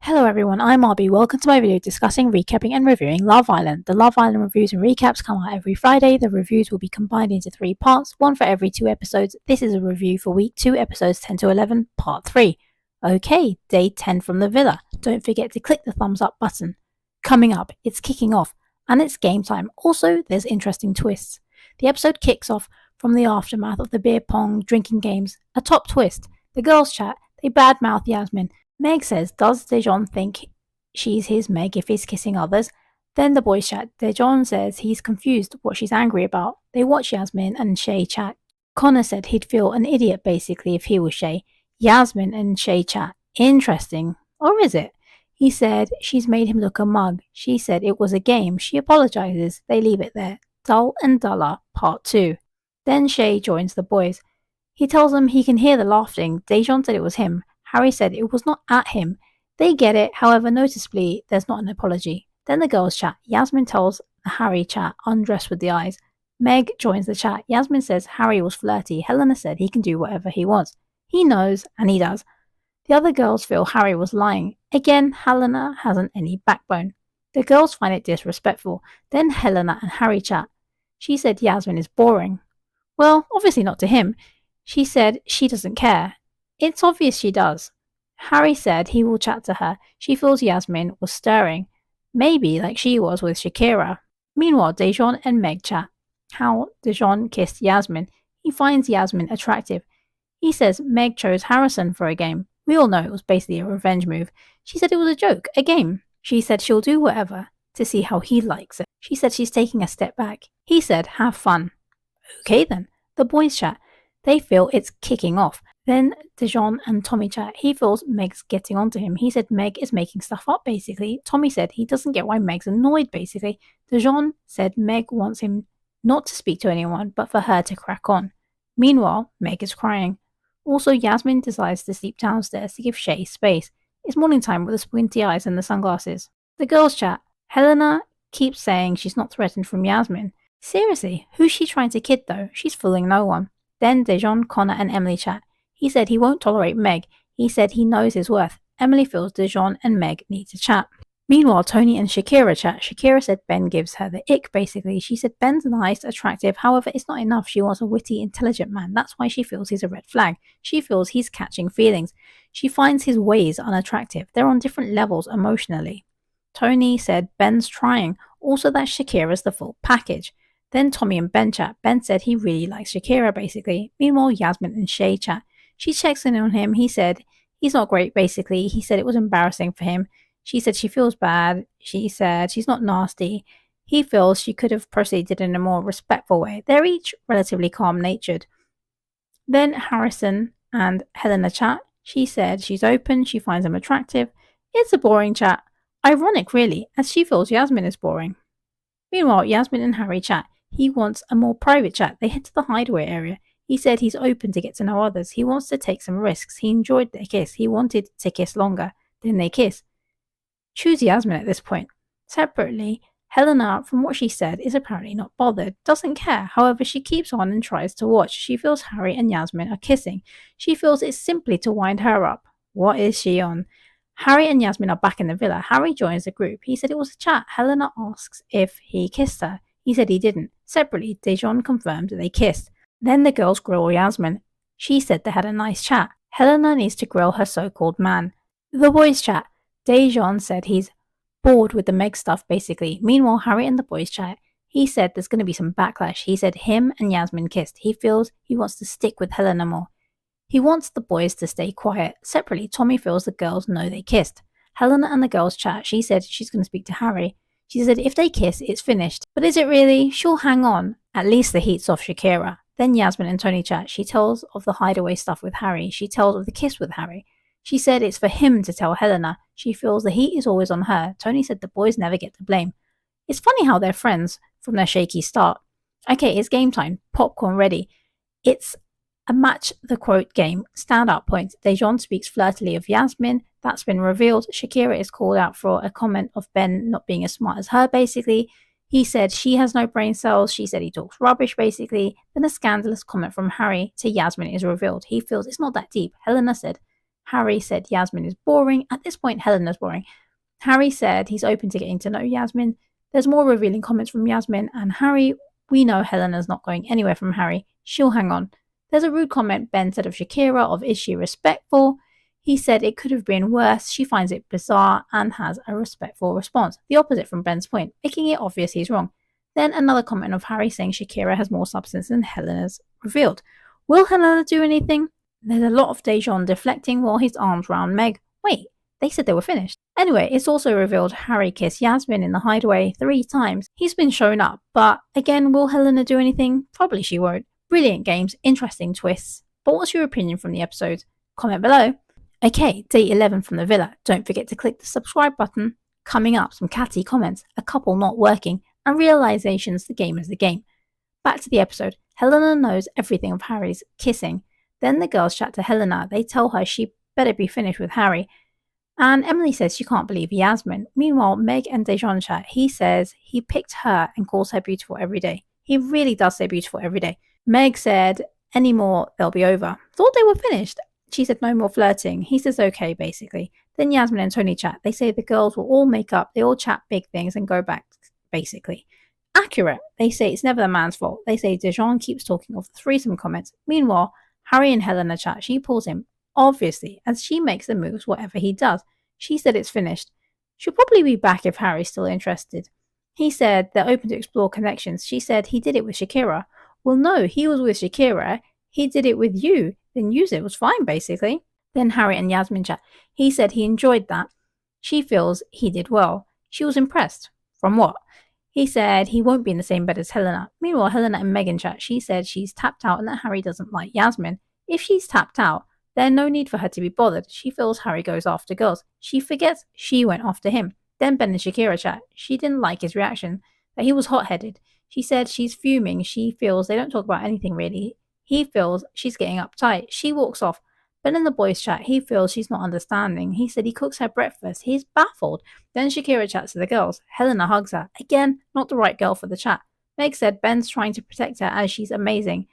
Hello everyone, I'm RB. Welcome to my video discussing, recapping and reviewing Love Island. The Love Island reviews and recaps come out every Friday. The reviews will be combined into 3 parts, one for every 2 episodes. This is a review for week 2, episodes 10 to 11, part 3. Okay, day 10 from the villa. Don't forget to click the thumbs up button. Coming up, it's kicking off, and it's game time. Also, there's interesting twists. The episode kicks off from the aftermath of the beer pong drinking games. A top twist. The girls chat, they badmouth Yasmin. Meg says, does Dejon think she's his Meg if he's kissing others? Then the boys chat. Dejon says he's confused what she's angry about. They watch Yasmin and Shay chat. Connor said he'd feel an idiot basically if he was Shay. Yasmin and Shay chat. Interesting. Or is it? He said she's made him look a mug. She said it was a game. She apologizes. They leave it there. Dull and Duller, part 2. Then Shay joins the boys. He tells them he can hear the laughing. Dejon said it was him. Harry said it was not at him. They get it, however, noticeably, there's not an apology. Then the girls chat. Yasmin tells the Harry chat, undressed with the eyes. Meg joins the chat. Yasmin says Harry was flirty. Helena said he can do whatever he wants. He knows, and he does. The other girls feel Harry was lying. Again, Helena hasn't any backbone. The girls find it disrespectful. Then Helena and Harry chat. She said Yasmin is boring. Well, obviously not to him. She said she doesn't care. It's obvious she does. Harry said he will chat to her. She feels Yasmin was stirring. Maybe like she was with Shakira. Meanwhile, Dejon and Meg chat. How Dejon kissed Yasmin. He finds Yasmin attractive. He says Meg chose Harrison for a game. We all know it was basically a revenge move. She said it was a joke, a game. She said she'll do whatever to see how he likes it. She said she's taking a step back. He said have fun. Okay then. The boys chat. They feel it's kicking off. Then Dejon and Tommy chat. He feels Meg's getting onto him. He said Meg is making stuff up, basically. Tommy said he doesn't get why Meg's annoyed, basically. Dejon said Meg wants him not to speak to anyone, but for her to crack on. Meanwhile, Meg is crying. Also, Yasmin decides to sleep downstairs to give Shay space. It's morning time with the squinty eyes and the sunglasses. The girls chat. Helena keeps saying she's not threatened from Yasmin. Seriously, who's she trying to kid though? She's fooling no one. Then Dejon, Connor and Emily chat. He said he won't tolerate Meg. He said he knows his worth. Emily feels Dejon and Meg need to chat. Meanwhile, Toni and Shakira chat. Shakira said Ben gives her the ick, basically. She said Ben's nice, attractive, however, it's not enough. She wants a witty, intelligent man. That's why she feels he's a red flag. She feels he's catching feelings. She finds his ways unattractive. They're on different levels emotionally. Toni said Ben's trying. Also that Shakira's the full package. Then Tommy and Ben chat. Ben said he really likes Shakira, basically. Meanwhile, Yasmin and Shay chat. She checks in on him. He said he's not great, basically. He said it was embarrassing for him. She said she feels bad. She said she's not nasty. He feels she could have proceeded in a more respectful way. They're each relatively calm-natured. Then Harrison and Helena chat. She said she's open. She finds him attractive. It's a boring chat. Ironic, really, as she feels Yasmin is boring. Meanwhile, Yasmin and Harry chat. He wants a more private chat. They head to the Hideaway area. He said he's open to get to know others. He wants to take some risks. He enjoyed their kiss. He wanted to kiss longer. Then they kiss. Choose Yasmin at this point. Separately, Helena, from what she said, is apparently not bothered. Doesn't care. However, she keeps on and tries to watch. She feels Harry and Yasmin are kissing. She feels it's simply to wind her up. What is she on? Harry and Yasmin are back in the villa. Harry joins the group. He said it was a chat. Helena asks if he kissed her. He said he didn't. Separately, Dejon confirmed they kissed. Then the girls grill Yasmin. She said they had a nice chat. Helena needs to grill her so-called man. The boys chat. Dejon said he's bored with the Meg stuff, basically. Meanwhile, Harry and the boys chat. He said there's going to be some backlash. He said him and Yasmin kissed. He feels he wants to stick with Helena more. He wants the boys to stay quiet. Separately, Tommy feels the girls know they kissed. Helena and the girls chat. She said she's going to speak to Harry. She said if they kiss, it's finished. But is it really? She'll hang on. At least the heat's off Shakira. Then Yasmin and Toni chat. She tells of the Hideaway stuff with Harry. She tells of the kiss with Harry. She said it's for him to tell Helena. She feels the heat is always on her. Toni said the boys never get the blame. It's funny how they're friends from their shaky start. Okay, it's game time. Popcorn ready. It's a match the quote game. Standout point. Dejon speaks flirtily of Yasmin. That's been revealed. Shakira is called out for a comment of Ben not being as smart as her, basically. He said she has no brain cells. She said he talks rubbish, basically. Then a scandalous comment from Harry to Yasmin is revealed. He feels it's not that deep. Helena said Harry said Yasmin is boring. At this point, Helena's boring. Harry said he's open to getting to know Yasmin. There's more revealing comments from Yasmin and Harry. We know Helena's not going anywhere from Harry. She'll hang on. There's a rude comment Ben said of Shakira of is she respectful? He said it could have been worse. She finds it bizarre and has a respectful response. The opposite from Ben's point, making it obvious he's wrong. Then another comment of Harry saying Shakira has more substance than Helena's revealed. Will Helena do anything? There's a lot of Dejan deflecting while his arms round Meg. Wait, they said they were finished. Anyway, it's also revealed Harry kissed Yasmin in the Hideaway 3 times. He's been shown up, but again, will Helena do anything? Probably she won't. Brilliant games, interesting twists. But what's your opinion from the episode? Comment below. Okay, day 11 from the villa. Don't forget to click the subscribe button. Coming up, some catty comments, a couple not working, and realizations the game is the game. Back to the episode. Helena knows everything of Harry's kissing. Then the girls chat to Helena. They tell her she better be finished with Harry. And Emily says she can't believe Yasmin. Meanwhile, Meg and Dejan chat. He says he picked her and calls her beautiful every day. He really does say beautiful every day. Meg said, any more, they'll be over. Thought they were finished. She said no more flirting. He says okay, basically. Then Yasmin and Toni chat. They say the girls will all make up. They all chat big things and go back, basically. Accurate. They say it's never the man's fault. They say Dejan keeps talking of the threesome comments. Meanwhile, Harry and Helena chat. She pulls him, obviously, as she makes the moves whatever he does. She said it's finished. She'll probably be back if Harry's still interested. He said they're open to explore connections. She said he did it with Shakira. Well, no, he was with Shakira. He did it with you. Then use it. It was fine, basically. Then Harry and Yasmin chat. He said he enjoyed that. She feels he did well. She was impressed. From what? He said he won't be in the same bed as Helena. Meanwhile, Helena and Megan chat. She said she's tapped out and that Harry doesn't like Yasmin. If she's tapped out, there's no need for her to be bothered. She feels Harry goes after girls. She forgets she went after him. Then Ben and Shakira chat. She didn't like his reaction, that he was hot-headed. She said she's fuming. She feels they don't talk about anything really. He feels she's getting uptight. She walks off. Ben in the boys chat. He feels she's not understanding. He said he cooks her breakfast. He's baffled. Then Shakira chats to the girls. Helena hugs her. Again, not the right girl for the chat. Meg said Ben's trying to protect her as she's amazing.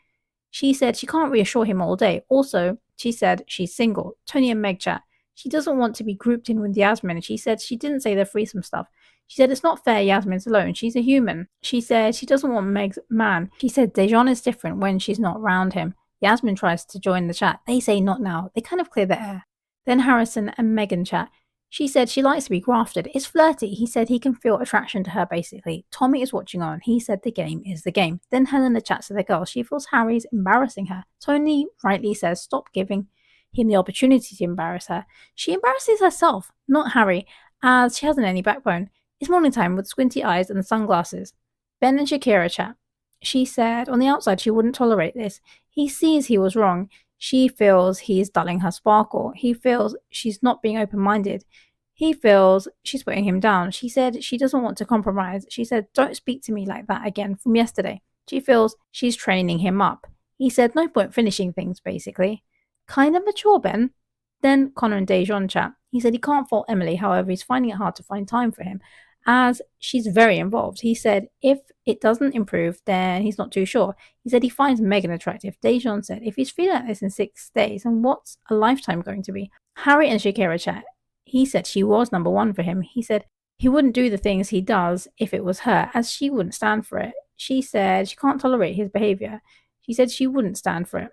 She said she can't reassure him all day. Also, she said she's single. Toni and Meg chat. She doesn't want to be grouped in with Yasmin. She said she didn't say the threesome stuff. She said it's not fair Yasmin's alone. She's a human. She said she doesn't want Meg's man. She said Dejan is different when she's not around him. Yasmin tries to join the chat. They say not now. They kind of clear the air. Then Harrison and Megan chat. She said she likes to be grafted. It's flirty. He said he can feel attraction to her, basically. Tommy is watching on. He said the game is the game. Then Helena chats to the girl. She feels Harry's embarrassing her. Toni rightly says stop giving him the opportunity to embarrass her. She embarrasses herself, not Harry, as she hasn't any backbone. It's morning time with squinty eyes and sunglasses. Ben and Shakira chat. She said on the outside she wouldn't tolerate this. He sees he was wrong. She feels he's dulling her sparkle. He feels she's not being open-minded. He feels she's putting him down. She said she doesn't want to compromise. She said, don't speak to me like that again from yesterday. She feels she's training him up. He said, no point finishing things, basically. Kind of mature, Ben. Then Connor and Dejan chat. He said he can't fault Emily, however, he's finding it hard to find time for him, as she's very involved. He said if it doesn't improve, then he's not too sure. He said he finds Megan attractive. Dejan said if he's feeling like this in 6 days, then what's a lifetime going to be? Harry and Shakira chat. He said she was number one for him. He said he wouldn't do the things he does if it was her, as she wouldn't stand for it. She said she can't tolerate his behaviour. She said she wouldn't stand for it.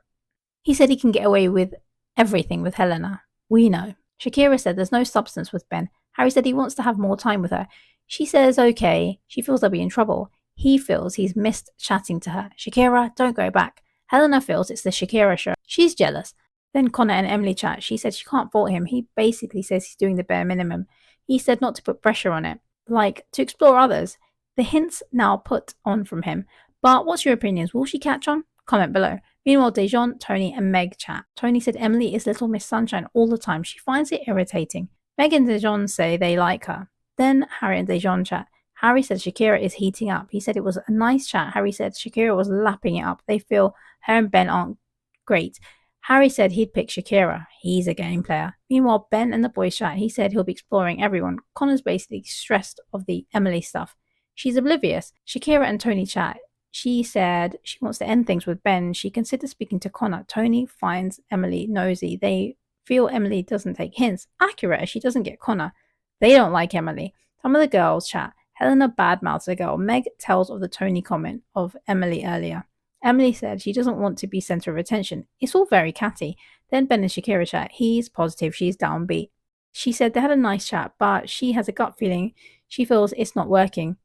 He said he can get away with everything with Helena. We know. Shakira said there's no substance with Ben. Harry said he wants to have more time with her. She says okay. She feels they'll be in trouble. He feels he's missed chatting to her. Shakira, don't go back. Helena feels it's the Shakira show. She's jealous. Then Connor and Emily chat. She said she can't fault him. He basically says he's doing the bare minimum. He said not to put pressure on it, like to explore others. The hints now put on from him. But what's your opinions? Will she catch on? Comment below. Meanwhile, Dejan, Toni and Meg chat. Toni said Emily is Little Miss Sunshine all the time. She finds it irritating. Meg and Dejan say they like her. Then Harry and Dejan chat. Harry said Shakira is heating up. He said it was a nice chat. Harry said Shakira was lapping it up. They feel her and Ben aren't great. Harry said he'd pick Shakira. He's a game player. Meanwhile, Ben and the boys chat. He said he'll be exploring everyone. Connor's basically stressed of the Emily stuff. She's oblivious. Shakira and Toni chat. She said she wants to end things with Ben. She considers speaking to Connor. Toni finds Emily nosy. They feel Emily doesn't take hints. Accurate, as she doesn't get Connor. They don't like Emily. Some of the girls chat. Helena badmouths the girl. Meg tells of the Toni comment of Emily earlier. Emily said she doesn't want to be centre of attention. It's all very catty. Then Ben and Shakira chat. He's positive, she's downbeat. She said they had a nice chat, but she has a gut feeling she feels it's not working.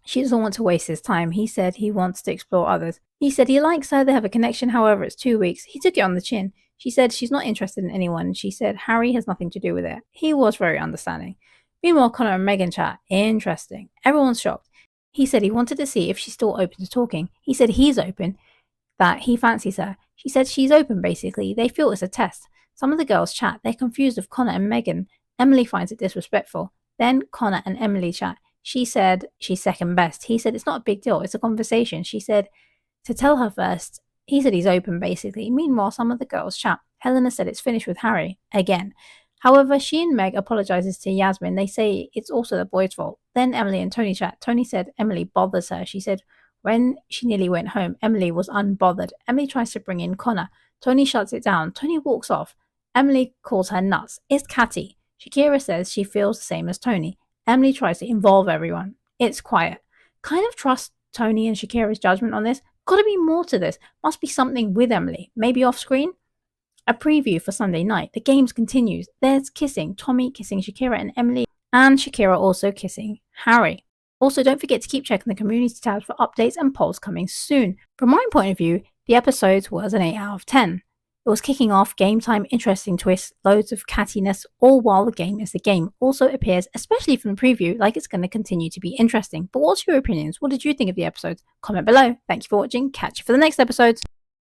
She doesn't want to waste his time. He said he wants to explore others. He said he likes her, they have a connection, however, it's 2 weeks. He took it on the chin. She said she's not interested in anyone. She said Harry has nothing to do with it. He was very understanding. Meanwhile, Connor and Megan chat. Interesting. Everyone's shocked. He said he wanted to see if she's still open to talking. He said he's open, that he fancies her. She said she's open, basically. They feel it's a test. Some of the girls chat. They're confused with Connor and Megan. Emily finds it disrespectful. Then Connor and Emily chat. She said she's second best. He said it's not a big deal. It's a conversation. She said to tell her first. He said he's open, basically. Meanwhile, some of the girls chat. Helena said it's finished with Harry. Again. However, she and Meg apologizes to Yasmin. They say it's also the boy's fault. Then Emily and Toni chat. Toni said Emily bothers her. She said when she nearly went home, Emily was unbothered. Emily tries to bring in Connor. Toni shuts it down. Toni walks off. Emily calls her nuts. It's catty. Shakira says she feels the same as Toni. Emily tries to involve everyone. It's quiet. Kind of trust Toni and Shakira's judgment on this. Gotta be more to this. Must be something with Emily. Maybe off screen? A preview for Sunday night. The games continues. There's kissing. Tommy kissing Shakira and Emily. And Shakira also kissing Harry. Also, don't forget to keep checking the community tabs for updates and polls coming soon. From my point of view, the episode was an 8 out of 10. It was kicking off, game time, interesting twists, loads of cattiness, all while the game is the game. Also appears, especially from the preview, like it's going to continue to be interesting. But what's your opinions? What did you think of the episode? Comment below. Thank you for watching. Catch you for the next episode.